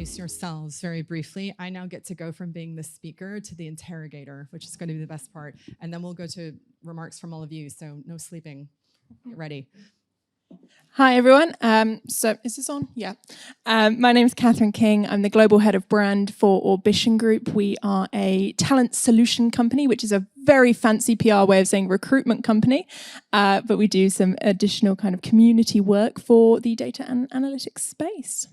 introduce yourselves very briefly. I now get to go from being the speaker to the interrogator, which is going to be the best part. And then we'll go to remarks from all of you, so no sleeping. Get ready. Hi, everyone. So is this on? Yeah. My name is Catherine King. I'm the global head of brand for Orbition Group. We are a talent solution company, which is a very fancy PR way of saying recruitment company. But we do some additional kind of community work for the data and analytics space.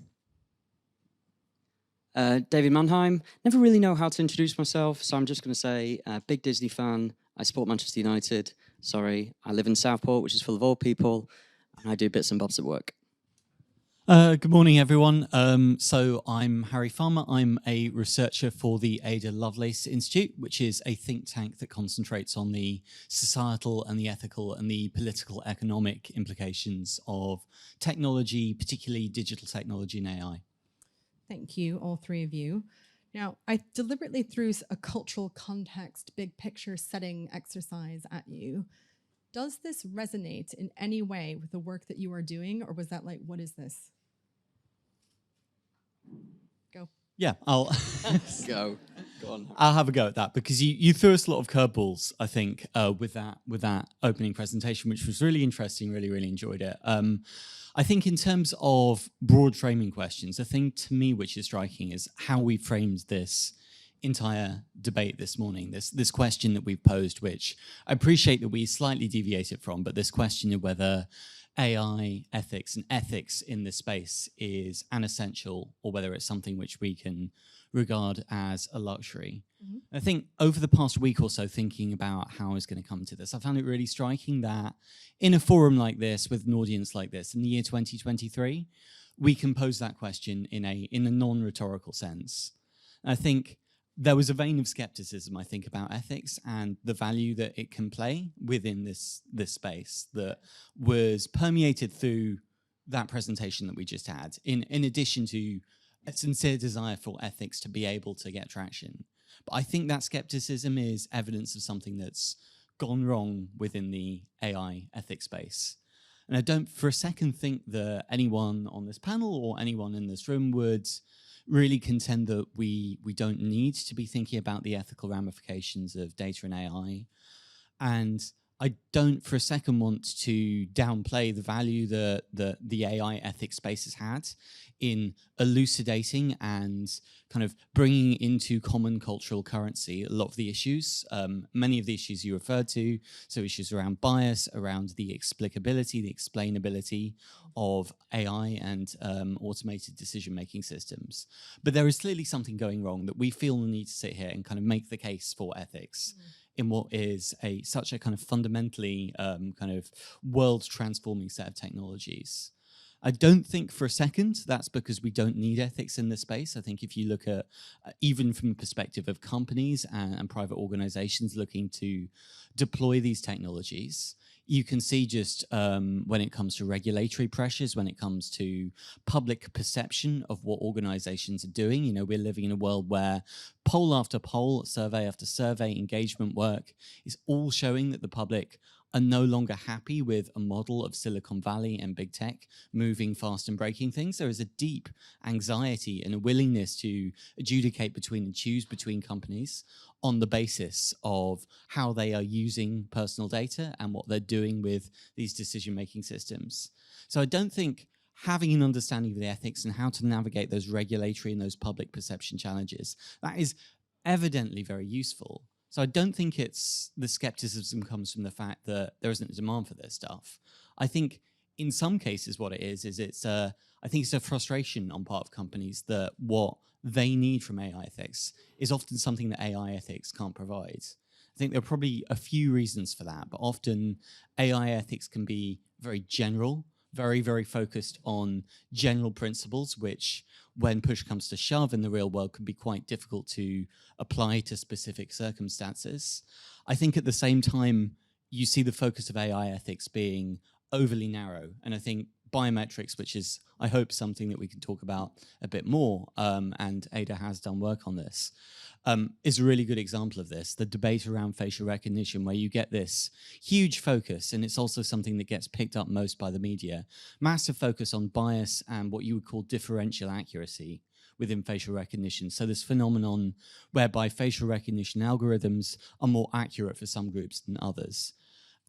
David Mannheim. Never really know how to introduce myself, so I'm just going to say big Disney fan. I support Manchester United. Sorry, I live in Southport, which is full of old people, and I do bits and bobs at work. Good morning, everyone. So I'm Harry Farmer. I'm a researcher for the Ada Lovelace Institute, which is a think tank that concentrates on the societal and the ethical and the political economic implications of technology, particularly digital technology and AI. Thank you, all three of you. Now, I deliberately threw a cultural context, big picture setting exercise at you. Does this resonate in any way with the work that you are doing, or was that like, what is this? Go. Yeah, I'll Go on. I'll have a go at that, because you threw us a lot of curveballs, I think, with that opening presentation, which was really interesting. Really enjoyed it. I think in terms of broad framing questions, the thing to me which is striking is how we framed this entire debate this morning, this question that we've posed, which I appreciate that we slightly deviated from, but this question of whether AI ethics and ethics in this space is an essential, or whether it's something which we can regard as a luxury. Mm-hmm. I think over the past week or so, thinking about how I was going to come to this, I found it really striking that in a forum like this, with an audience like this, in the year 2023, we can pose that question in a non-rhetorical sense. I think there was a vein of skepticism, I think, about ethics and the value that it can play within this space that was permeated through that presentation that we just had, in addition to a sincere desire for ethics to be able to get traction. But I think that skepticism is evidence of something that's gone wrong within the AI ethics space. And I don't for a second think that anyone on this panel or anyone in this room would really contend that we don't need to be thinking about the ethical ramifications of data and AI. And I don't for a second want to downplay the value that the AI ethics space has had in elucidating and kind of bringing into common cultural currency a lot of the issues, many of the issues you referred to, so issues around bias, around the explicability, the explainability of AI and automated decision-making systems. But there is clearly something going wrong that we feel the need to sit here and kind of make the case for ethics in what is such a kind of fundamentally kind of world-transforming set of technologies. I don't think for a second that's because we don't need ethics in this space. I think if you look at, even from the perspective of companies and private organizations looking to deploy these technologies, you can see just when it comes to regulatory pressures, when it comes to public perception of what organizations are doing. You know, we're living in a world where poll after poll, survey after survey, engagement work is all showing that the public are no longer happy with a model of Silicon Valley and big tech moving fast and breaking things. There is a deep anxiety and a willingness to adjudicate between and choose between companies on the basis of how they are using personal data and what they're doing with these decision-making systems. So I don't think having an understanding of the ethics and how to navigate those regulatory and those public perception challenges, that is evidently very useful. So I don't think it's the skepticism comes from the fact that there isn't a demand for this stuff. I think in some cases what it is I think it's a frustration on part of companies that what they need from AI ethics is often something that AI ethics can't provide. I think there are probably a few reasons for that, but often AI ethics can be very general, very focused on general principles, which when push comes to shove in the real world can be quite difficult to apply to specific circumstances. I think at the same time, you see the focus of AI ethics being overly narrow. And I think biometrics, which is, I hope, something that we can talk about a bit more, and Ada has done work on this, is a really good example of this. The debate around facial recognition, where you get this huge focus, and it's also something that gets picked up most by the media, massive focus on bias and what you would call differential accuracy, within facial recognition. So this phenomenon whereby facial recognition algorithms are more accurate for some groups than others.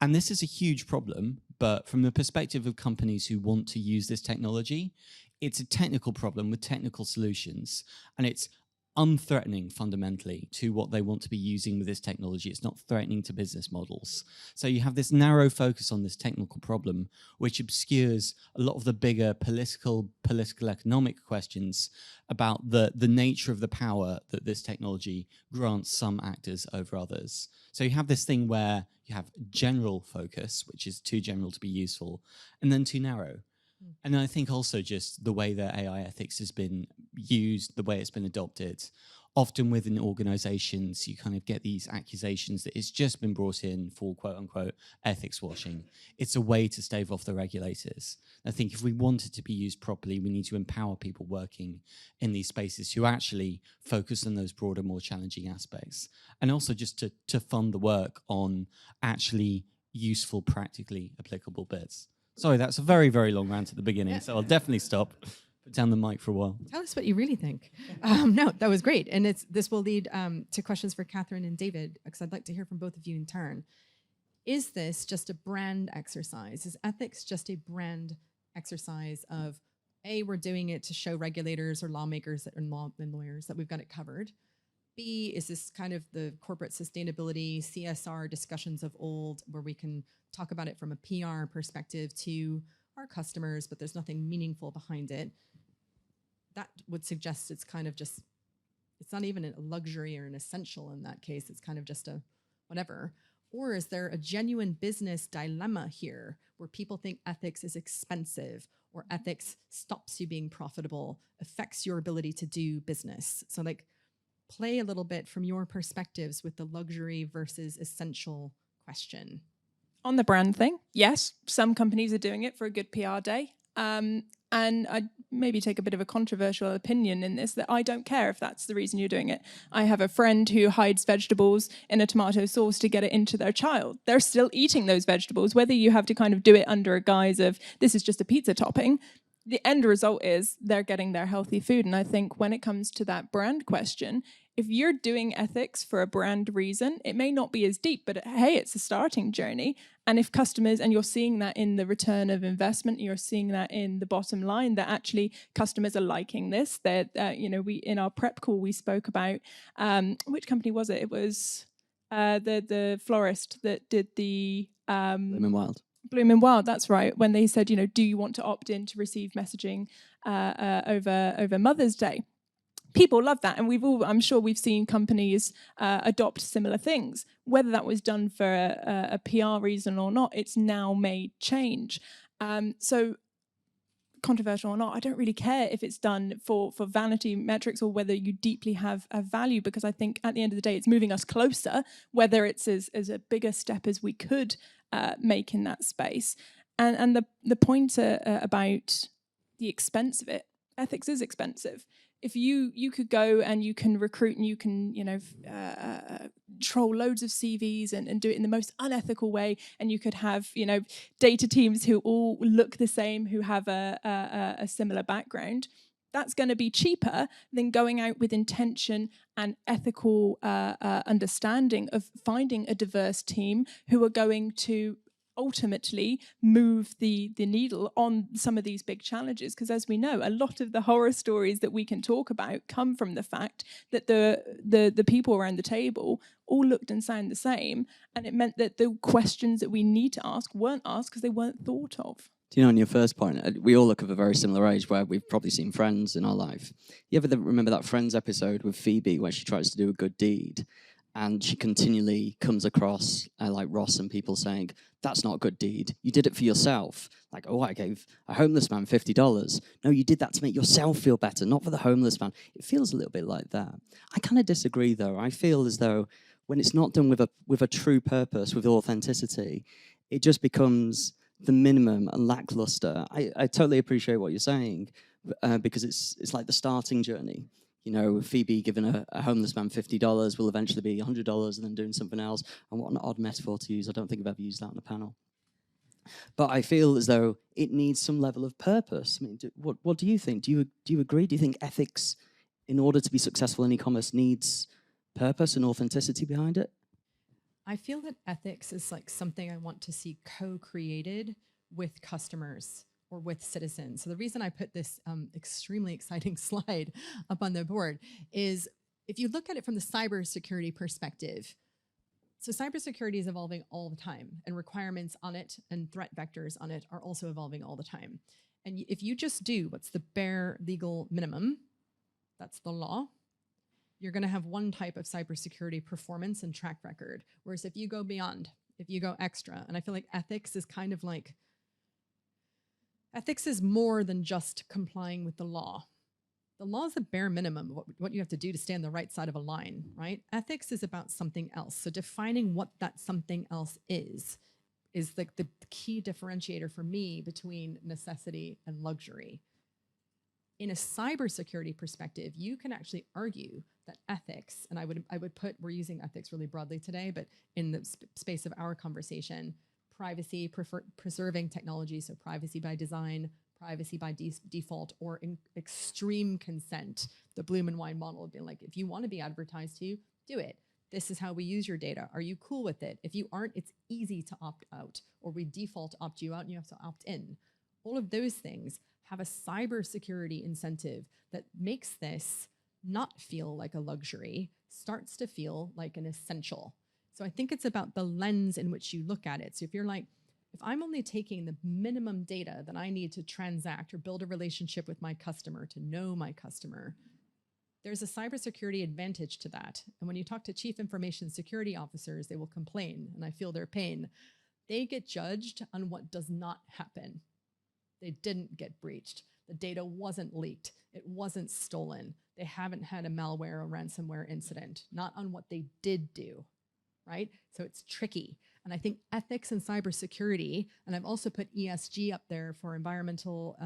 And this is a huge problem, but from the perspective of companies who want to use this technology, it's a technical problem with technical solutions, and it's unthreatening fundamentally to what they want to be using with this technology. It's not threatening to business models. So you have this narrow focus on this technical problem, which obscures a lot of the bigger political economic questions about the nature of the power that this technology grants some actors over others. So you have this thing where you have general focus, which is too general to be useful, and then too narrow. And I think also just the way that AI ethics has been used, the way it's been adopted, often within organizations, you kind of get these accusations that it's just been brought in for quote unquote ethics washing. It's a way to stave off the regulators. I think if we want it to be used properly, we need to empower people working in these spaces who actually focus on those broader, more challenging aspects. And also just to fund the work on actually useful, practically applicable bits. Sorry, that's a very, very long rant at the beginning, so I'll definitely stop. Put down the mic for a while. Tell us what you really think. No, that was great. And this will lead to questions for Catherine and David, because I'd like to hear from both of you in turn. Is this just a brand exercise? Is ethics just a brand exercise of, A, we're doing it to show regulators or lawmakers and lawyers that we've got it covered? B, is this kind of the corporate sustainability, CSR discussions of old, where we can talk about it from a PR perspective to our customers, but there's nothing meaningful behind it? That would suggest it's kind of just, it's not even a luxury or an essential in that case. It's kind of just a whatever. Or is there a genuine business dilemma here where people think ethics is expensive, or ethics stops you being profitable, affects your ability to do business? So like, play a little bit from your perspectives with the luxury versus essential question. On the brand thing, yes, some companies are doing it for a good PR day. And I'd maybe take a bit of a controversial opinion in this, that I don't care if that's the reason you're doing it. I have a friend who hides vegetables in a tomato sauce to get it into their child. They're still eating those vegetables, whether you have to kind of do it under a guise of this is just a pizza topping. The end result is they're getting their healthy food. And I think when it comes to that brand question, if you're doing ethics for a brand reason, it may not be as deep, but hey, it's a starting journey. And if customers, and you're seeing that in the return of investment, you're seeing that in the bottom line, that actually customers are liking this. That we in our prep call we spoke about which company was it? It was the florist that did the Bloom and Wild, that's right. When they said, do you want to opt in to receive messaging over Mother's Day? People love that, and I'm sure we've seen companies adopt similar things. Whether that was done for a PR reason or not, it's now made change. So controversial or not, I don't really care if it's done for vanity metrics or whether you deeply have a value, because I think at the end of the day, it's moving us closer, whether it's as a bigger step as we could make in that space. And the point about the expense of it, ethics is expensive. If you could go and you can recruit and you can troll loads of CVs and do it in the most unethical way, and you could have data teams who all look the same, who have a similar background, that's going to be cheaper than going out with intention and ethical understanding of finding a diverse team who are going to ultimately move the needle on some of these big challenges. Because as we know, a lot of the horror stories that we can talk about come from the fact that the people around the table all looked and sound the same, and it meant that the questions that we need to ask weren't asked because they weren't thought of. Do you know, on your first point, we all look of a very similar age where we've probably seen Friends in our life. You ever remember that Friends episode with Phoebe where she tries to do a good deed and she continually comes across like Ross and people saying, that's not a good deed. You did it for yourself. Like, oh, I gave a homeless man $50. No, you did that to make yourself feel better, not for the homeless man. It feels a little bit like that. I kind of disagree, though. I feel as though when it's not done with a true purpose, with authenticity, it just becomes the minimum and lackluster. I totally appreciate what you're saying because it's like the starting journey. Phoebe giving a homeless man $50 will eventually be $100 and then doing something else. And what an odd metaphor to use. I don't think I've ever used that on a panel. But I feel as though it needs some level of purpose. I mean, what do you think? Do you agree? Do you think ethics in order to be successful in e-commerce, needs purpose and authenticity behind it? I feel that ethics is like something I want to see co-created with customers or with citizens. So the reason I put this extremely exciting slide up on the board is if you look at it from the cybersecurity perspective, so cybersecurity is evolving all the time, and requirements on it and threat vectors on it are also evolving all the time. And if you just do what's the bare legal minimum, that's the law, you're going to have one type of cybersecurity performance and track record. Whereas if you go beyond, if you go extra, and I feel like ethics is kind of like, ethics is more than just complying with the law. The law is the bare minimum of what you have to do to stay on the right side of a line, right? Ethics is about something else. So defining what that something else is like the key differentiator for me between necessity and luxury. In a cybersecurity perspective, you can actually argue that ethics, and I would put, we're using ethics really broadly today, but in the space of our conversation, privacy, preserving technology, so privacy by design, privacy by default, or extreme consent. The Bloom and Wine model of being like, if you want to be advertised to, do it. This is how we use your data. Are you cool with it? If you aren't, it's easy to opt out, or we default opt you out and you have to opt in. All of those things have a cybersecurity incentive that makes this not feel like a luxury, starts to feel like an essential. So I think it's about the lens in which you look at it. So if you're like, if I'm only taking the minimum data that I need to transact or build a relationship with my customer, to know my customer, there's a cybersecurity advantage to that. And when you talk to chief information security officers, they will complain, and I feel their pain. They get judged on what does not happen. They didn't get breached. The data wasn't leaked. It wasn't stolen. They haven't had a malware or ransomware incident, not on what they did do, right? So it's tricky. And I think ethics and cybersecurity, and I've also put ESG up there for environmental,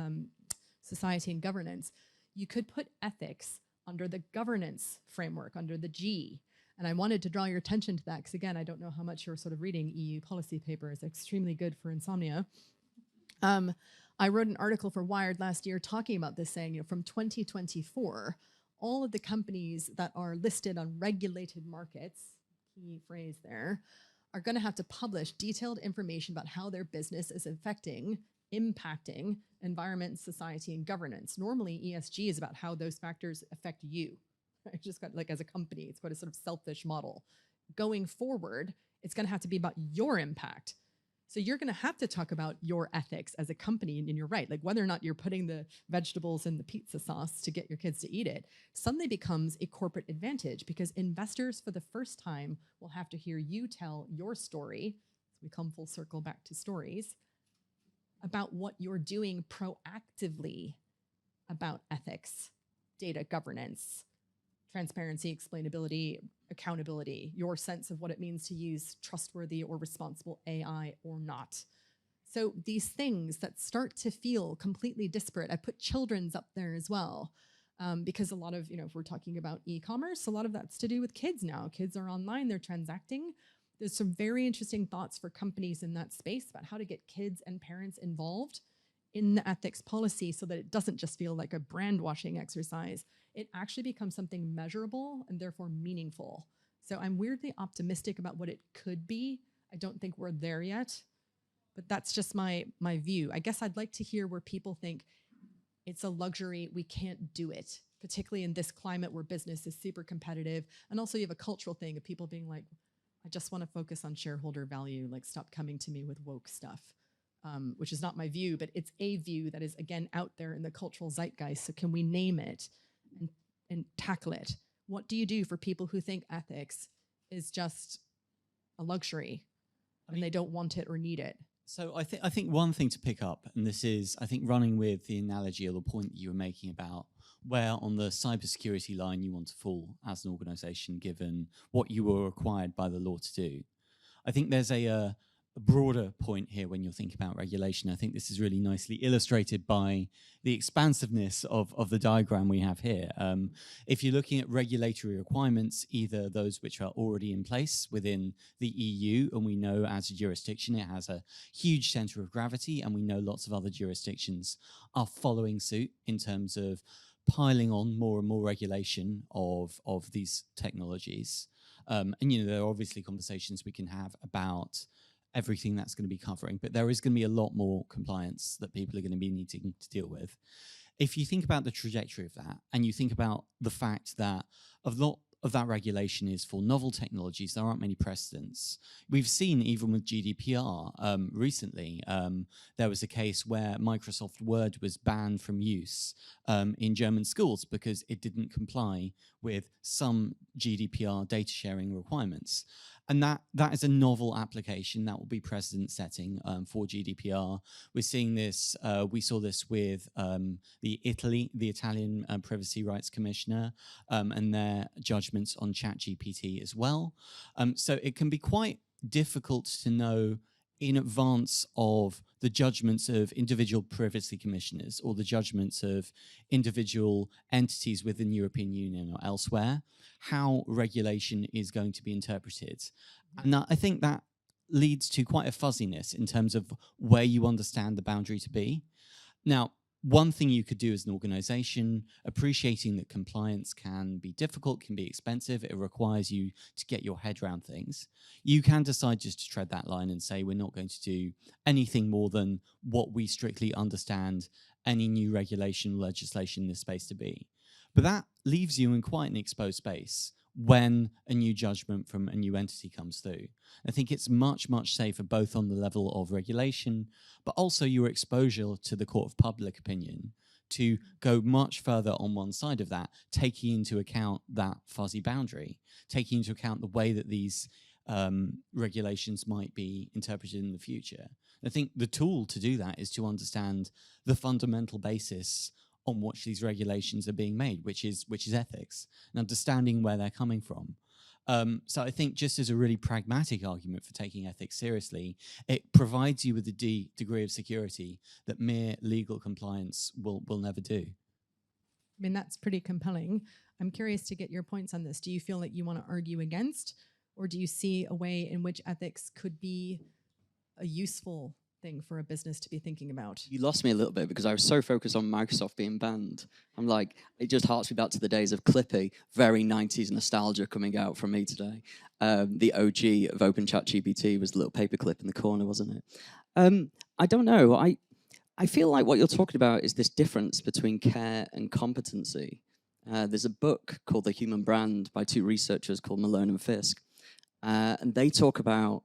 society and governance. You could put ethics under the governance framework, under the G. And I wanted to draw your attention to that because, again, I don't know how much you're sort of reading EU policy papers. Extremely good for insomnia. I wrote an article for Wired last year talking about this, saying, from 2024, all of the companies that are listed on regulated markets, key phrase there, are going to have to publish detailed information about how their business is impacting environment, society, and governance. Normally, ESG is about how those factors affect you. I just got, like, as a company, it's quite a sort of selfish model. Going forward, it's going to have to be about your impact. So you're going to have to talk about your ethics as a company, and you're right, like whether or not you're putting the vegetables in the pizza sauce to get your kids to eat it, suddenly becomes a corporate advantage because investors for the first time will have to hear you tell your story. So we come full circle back to stories about what you're doing proactively about ethics, data governance, transparency, explainability, accountability, your sense of what it means to use trustworthy or responsible AI or not. So these things that start to feel completely disparate, I put children's up there as well, because a lot of, if we're talking about e-commerce, a lot of that's to do with kids now. Kids are online, they're transacting. There's some very interesting thoughts for companies in that space about how to get kids and parents involved in the ethics policy so that it doesn't just feel like a brand washing exercise. It actually becomes something measurable and therefore meaningful. So I'm weirdly optimistic about what it could be. I don't think we're there yet, but that's just my view. I guess I'd like to hear where people think it's a luxury, we can't do it, particularly in this climate where business is super competitive. And also you have a cultural thing of people being like, I just want to focus on shareholder value, like stop coming to me with woke stuff. Which is not my view, but it's a view that is, again, out there in the cultural zeitgeist. So can we name it and tackle it? What do you do for people who think ethics is just a luxury and they don't want it or need it? So I think one thing to pick up, and this is, I think, running with the analogy or the point that you were making about where on the cybersecurity line you want to fall as an organization, given what you were required by the law to do. I think there's a broader point here when you're thinking about regulation. I think this is really nicely illustrated by the expansiveness of the diagram we have here. If you're looking at regulatory requirements, either those which are already in place within the EU, and we know as a jurisdiction it has a huge center of gravity, and we know lots of other jurisdictions are following suit in terms of piling on more and more regulation of these technologies. And there are obviously conversations we can have about everything that's going to be covering, but there is going to be a lot more compliance that people are going to be needing to deal with. If you think about the trajectory of that, and you think about the fact that a lot of that regulation is for novel technologies, there aren't many precedents. We've seen, even with GDPR recently, there was a case where Microsoft Word was banned from use in German schools because it didn't comply with some GDPR data sharing requirements. And that is a novel application that will be precedent setting for GDPR. We're seeing this, we saw this with the Italian Privacy Rights Commissioner and their judgments on ChatGPT as well. So it can be quite difficult to know in advance of the judgments of individual privacy commissioners or the judgments of individual entities within the European Union or elsewhere, how regulation is going to be interpreted. And I think that leads to quite a fuzziness in terms of where you understand the boundary to be. Now, one thing you could do as an organization, appreciating that compliance can be difficult, can be expensive, it requires you to get your head around things. You can decide just to tread that line and say, we're not going to do anything more than what we strictly understand any new regulation, legislation in this space to be. But that leaves you in quite an exposed space when a new judgment from a new entity comes through. I think it's much, much safer both on the level of regulation, but also your exposure to the court of public opinion to go much further on one side of that, taking into account that fuzzy boundary, taking into account the way that these regulations might be interpreted in the future. I think the tool to do that is to understand the fundamental basis on which these regulations are being made, which is ethics, and understanding where they're coming from. So I think just as a really pragmatic argument for taking ethics seriously, it provides you with a degree of security that mere legal compliance will never do. I mean, that's pretty compelling. I'm curious to get your points on this. Do you feel like you want to argue against, or do you see a way in which ethics could be a useful thing for a business to be thinking about? You lost me a little bit because I was so focused on Microsoft being banned. I'm like, it just harks me back to the days of Clippy, very 90s nostalgia coming out from me today. The OG of OpenChatGPT was the little paperclip in the corner, wasn't it? I don't know. I feel like what you're talking about is this difference between care and competency. There's a book called The Human Brand by two researchers called Malone and Fisk. And they talk about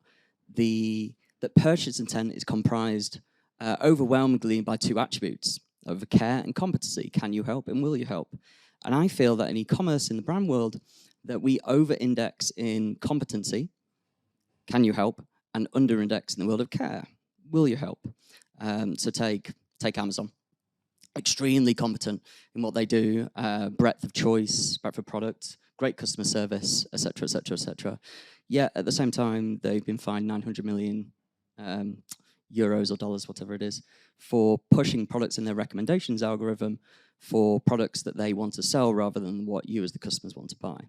that purchase intent is comprised overwhelmingly by two attributes, over care and competency. Can you help and will you help? And I feel that in e-commerce, in the brand world, that we over-index in competency, can you help, and under-index in the world of care, will you help? So take Amazon. Extremely competent in what they do, breadth of choice, breadth of product, great customer service, et cetera, et cetera, et cetera. Yet at the same time, they've been fined 900 million euros or dollars, whatever it is, for pushing products in their recommendations algorithm for products that they want to sell rather than what you as the customers want to buy.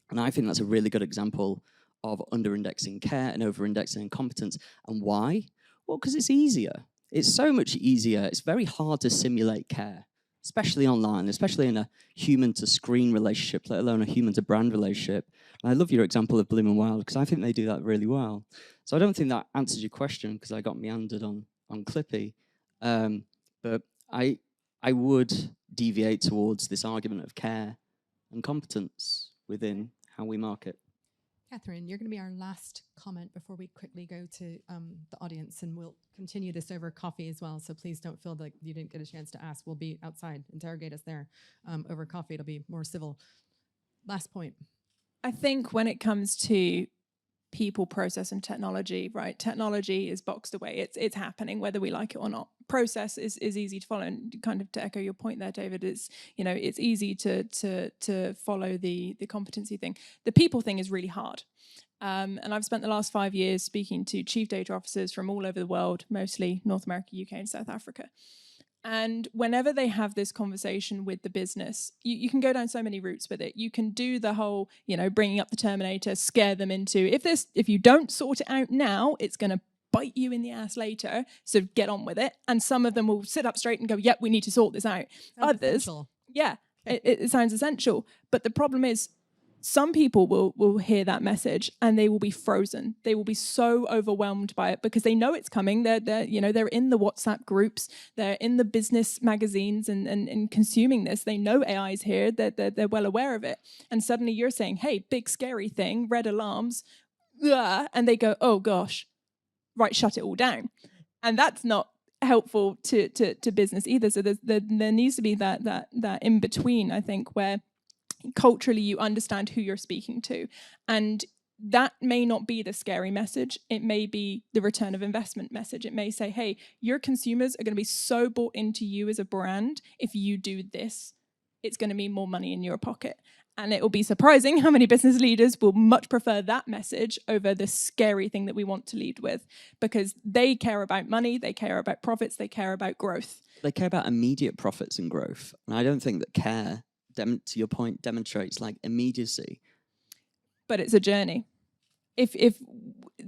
And I think that's a really good example of under-indexing care and over-indexing in competence. And why? Well, because it's easier. It's so much easier. It's very hard to simulate care, especially online, especially in a human-to-screen relationship, let alone a human-to-brand relationship. And I love your example of Bloom & Wild, because I think they do that really well. So I don't think that answers your question, because I got meandered on Clippy. But I would deviate towards this argument of care and competence within how we market. Catherine, you're going to be our last comment before we quickly go to the audience, and we'll continue this over coffee as well. So please don't feel like you didn't get a chance to ask. We'll be outside. Interrogate us there over coffee. It'll be more civil. Last point. I think when it comes to people, process, and technology, right? Technology is boxed away. It's happening whether we like it or not. Process is easy to follow, and kind of to echo your point there, David, is it's easy to follow the competency thing. The people thing is really hard. And I've spent the last 5 years speaking to chief data officers from all over the world, mostly North America, UK, and South Africa. And whenever they have this conversation with the business, you can go down so many routes with it. You can do the whole, bringing up the Terminator, scare them into, if you don't sort it out now, it's going to bite you in the ass later, so get on with it. And some of them will sit up straight and go, yep, we need to sort this out. Others, Yeah, it sounds essential. But the problem is, some people will hear that message and they will be frozen. They will be so overwhelmed by it because they know it's coming. They're in the WhatsApp groups, they're in the business magazines and consuming this. They know AI is here. They're well aware of it. And suddenly you're saying, "Hey, big scary thing, red alarms," and they go, "Oh gosh, right, shut it all down." And that's not helpful to business either. So there needs to be that in between, I think, where culturally you understand who you're speaking to, and that may not be the scary message. It may be the return of investment message. It may say, hey, your consumers are going to be so bought into you as a brand. If you do this, it's going to mean more money in your pocket. And it will be surprising how many business leaders will much prefer that message over the scary thing that we want to lead with, because they care about money, they care about profits, they care about growth. They care about immediate profits and growth. And I don't think that care, to your point, demonstrates like immediacy. But it's a journey. If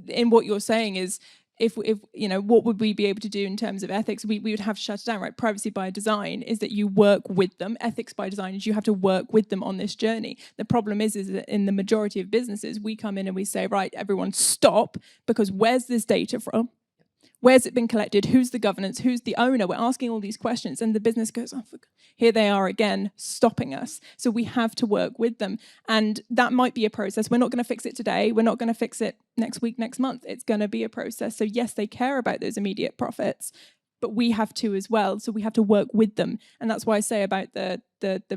in what you're saying is, if what would we be able to do in terms of ethics? We would have to shut it down, right? Privacy by design is that you work with them. Ethics by design is you have to work with them on this journey. The problem is that in the majority of businesses, we come in and we say, right, everyone stop, because where's this data from? Where's it been collected? Who's the governance? Who's the owner? We're asking all these questions, and the business goes, oh, here they are again, stopping us. So we have to work with them. And that might be a process. We're not going to fix it today. We're not going to fix it next week, next month. It's going to be a process. So yes, they care about those immediate profits, but we have to as well. So we have to work with them. And that's why I say about the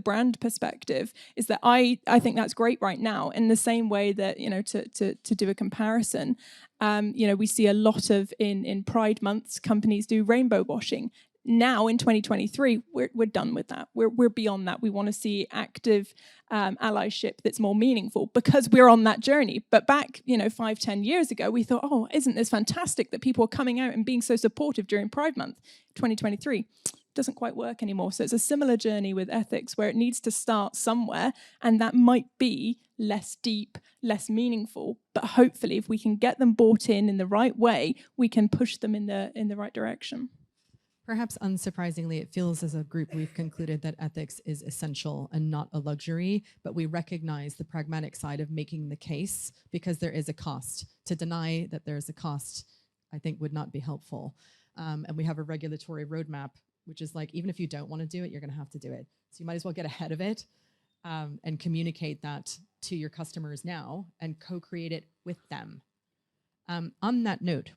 brand perspective is that I think that's great right now. In the same way that, to do a comparison, we see a lot of in Pride months, companies do rainbow washing. Now in 2023, we're done with that. We're beyond that. We want to see active allyship that's more meaningful, because we're on that journey. But back, 5-10 years ago, we thought, oh, isn't this fantastic that people are coming out and being so supportive during Pride Month? 2023 doesn't quite work anymore. So it's a similar journey with ethics, where it needs to start somewhere, and that might be less deep, less meaningful. But hopefully, if we can get them bought in the right way, we can push them in the right direction. Perhaps unsurprisingly, it feels as a group we've concluded that ethics is essential and not a luxury, but we recognize the pragmatic side of making the case, because there is a cost. To deny that there's a cost, I think, would not be helpful. And we have a regulatory roadmap, which is like, even if you don't want to do it, you're going to have to do it. So you might as well get ahead of it and communicate that to your customers now and co-create it with them. On that note,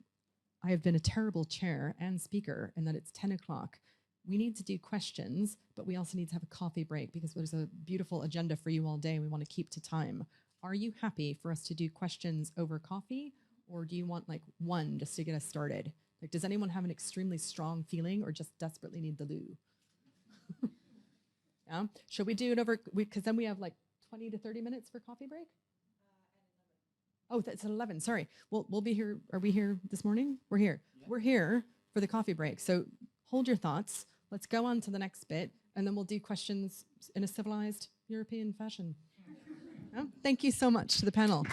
I have been a terrible chair and speaker in that it's 10 o'clock. We need to do questions, but we also need to have a coffee break, because there's a beautiful agenda for you all day and we want to keep to time. Are you happy for us to do questions over coffee, or do you want like one just to get us started? Like, does anyone have an extremely strong feeling or just desperately need the loo? Yeah? Should we do it over, because then we have like 20 to 30 minutes for coffee break? Oh, that's at 11. Sorry. We'll be here. Are we here this morning? We're here. Yeah. We're here for the coffee break. So hold your thoughts. Let's go on to the next bit, and then we'll do questions in a civilized European fashion. Yeah? Thank you so much to the panel.